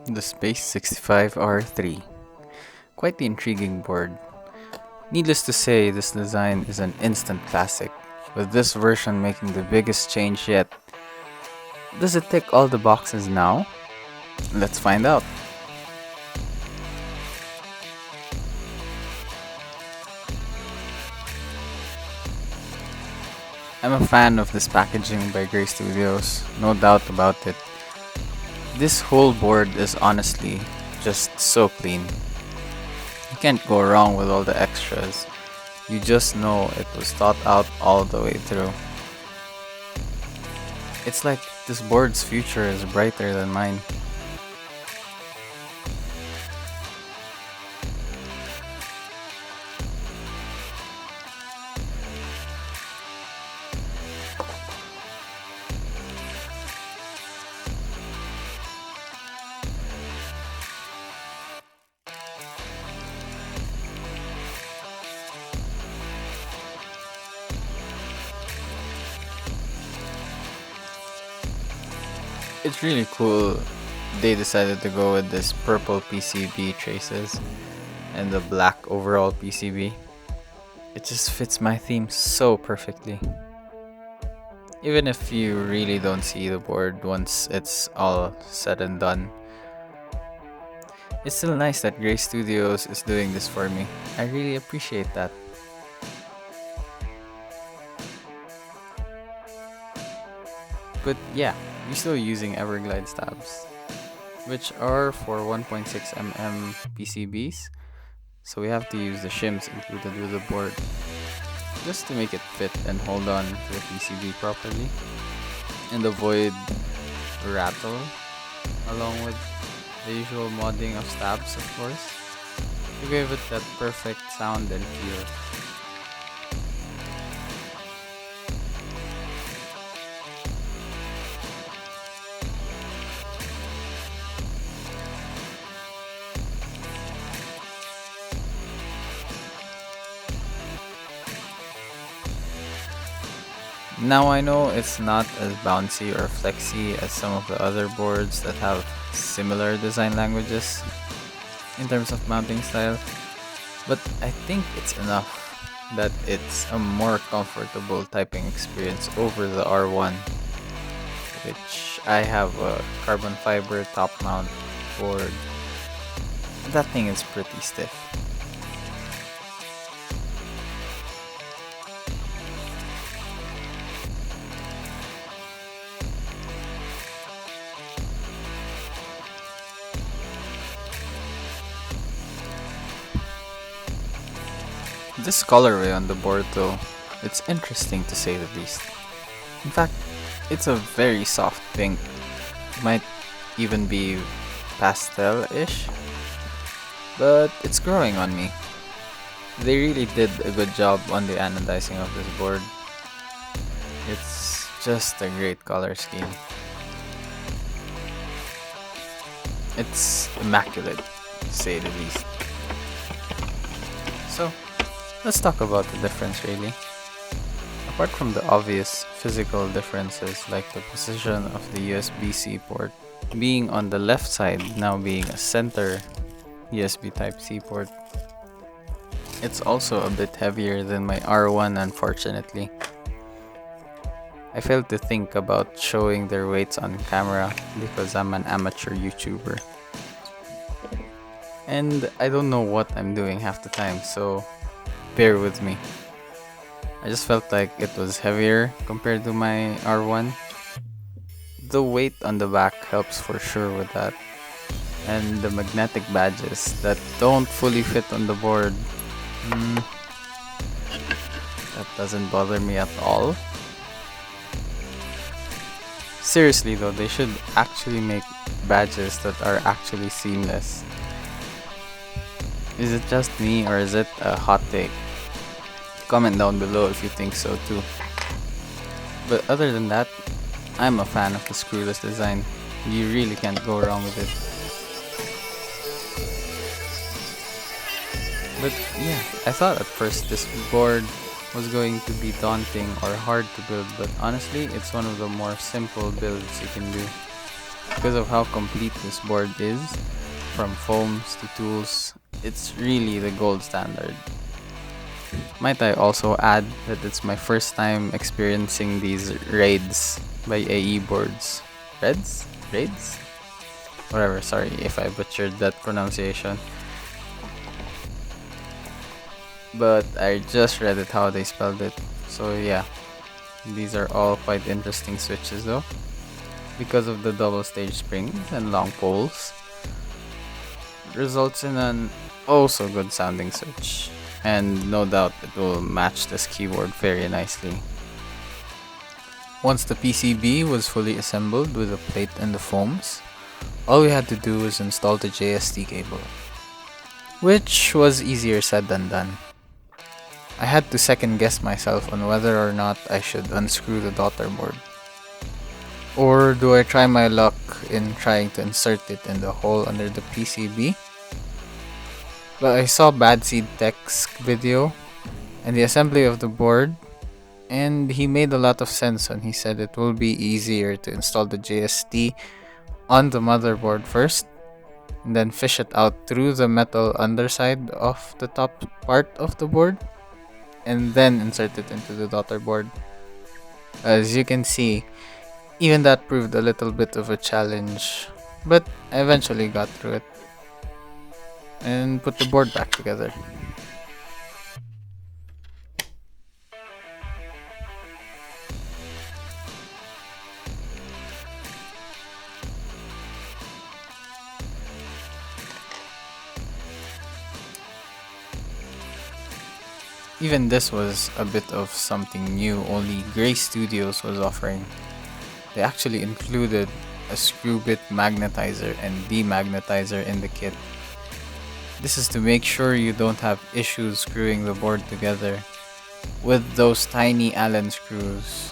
The Space65 R3. Quite the intriguing board. Needless to say, this design is an instant classic, with this version making the biggest change yet. Does it tick all the boxes now? Let's find out. I'm a fan of this packaging by Grey Studios, no doubt about it. This whole board is honestly just so clean. You can't go wrong with all the extras. You just know it was thought out all the way through. It's like this board's future is brighter than mine. It's really cool they decided to go with this purple PCB traces and the black overall PCB. It just fits my theme so perfectly. Even if you really don't see the board once it's all said and done, it's still nice that Grey Studios is doing this for me. I really appreciate that. But yeah, we're still using Everglide stabs, which are for 1.6 mm PCBs, so we have to use the shims included with the board just to make it fit and hold on to the PCB properly and avoid rattle, along with the usual modding of stabs, of course, to give it that perfect sound and feel. Now I know it's not as bouncy or flexy as some of the other boards that have similar design languages in terms of mounting style, but I think it's enough that it's a more comfortable typing experience over the R1, which I have a carbon fiber top mount board. That thing is pretty stiff. This colorway on the board though, it's interesting to say the least. In fact, it's a very soft pink. Might even be pastel-ish, but it's growing on me. They really did a good job on the anodizing of this board. It's just a great color scheme. It's immaculate, to say the least. So, let's talk about the difference really. Apart from the obvious physical differences like the position of the USB-C port being on the left side now being a center USB Type-C port, it's also a bit heavier than my R1 unfortunately. I failed to think about showing their weights on camera because I'm an amateur YouTuber. And I don't know what I'm doing half the time, so bear with me. I just felt like it was heavier compared to my R1. The weight on the back helps for sure with that. And the magnetic badges that don't fully fit on the board, that doesn't bother me at all. Seriously though, they should actually make badges that are actually seamless. Is it just me or is it a hot take? Comment down below if you think so too. But other than that, I'm a fan of the screwless design. You really can't go wrong with it. But yeah, I thought at first this board was going to be daunting or hard to build, but honestly, it's one of the more simple builds you can do. because of how complete this board is, from foams to tools. It's really the gold standard. Might I also add that it's my first time experiencing these Raeds by AE boards. Reds? Raids? Whatever, sorry if I butchered that pronunciation. But I just read it how they spelled it. So yeah, these are all quite interesting switches though. Because of the double stage springs and long poles, results in an oh so good sounding switch. And no doubt it will match this keyboard very nicely. Once the PCB was fully assembled with the plate and the foams, all we had to do was install the JST cable, which was easier said than done. I had to second guess myself on whether or not I should unscrew the daughter board. Or do I try my luck in trying to insert it in the hole under the PCB? But I saw Bad Seed Tech's video and the assembly of the board, and he made a lot of sense when he said it will be easier to install the JST on the motherboard first, and then fish it out through the metal underside of the top part of the board, and then insert it into the daughter board. As you can see, even that proved a little bit of a challenge, but I eventually got through it and put the board back together. Even this was a bit of something new only Gray Studios was offering. They actually included a screw bit magnetizer and demagnetizer in the kit. This is to make sure you don't have issues screwing the board together with those tiny Allen screws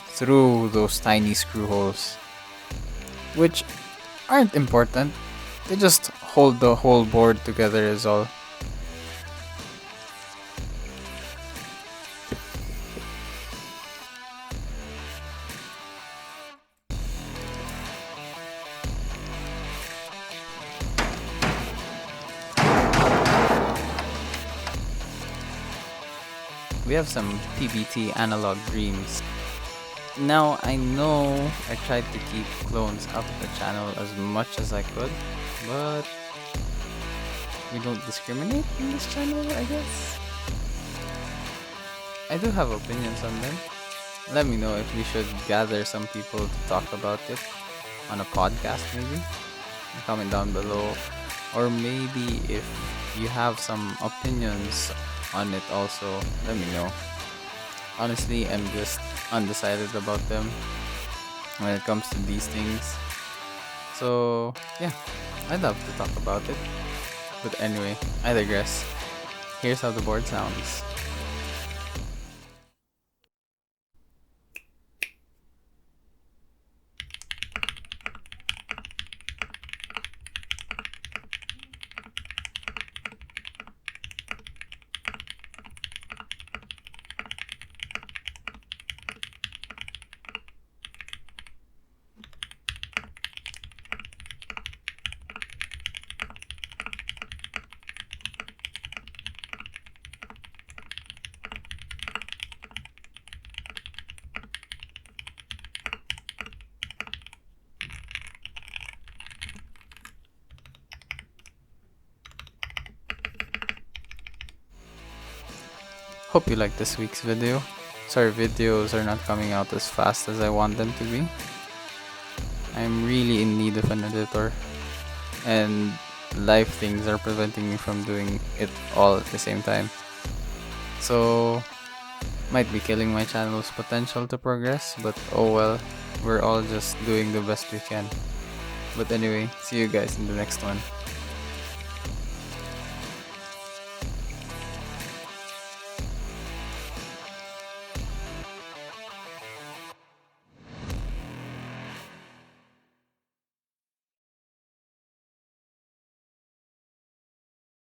through those tiny screw holes, which aren't important, they just hold the whole board together is all. We have some PBT Analog dreams. Now, I know I tried to keep clones out of the channel as much as I could, but we don't discriminate in this channel, I guess. I do have opinions on them. Let me know if we should gather some people to talk about it on a podcast maybe. Comment down below. Or maybe if you have some opinions on it also, let me know. Honestly, I'm just undecided about them when it comes to these things. So yeah, I'd love to talk about it. But anyway, I digress. Here's how the board sounds. Hope you liked this week's video. Sorry videos are not coming out as fast as I want them to be. I'm really in need of an editor, and life things are preventing me from doing it all at the same time. So, might be killing my channel's potential to progress, but oh well, we're all just doing the best we can. But anyway, see you guys in the next one.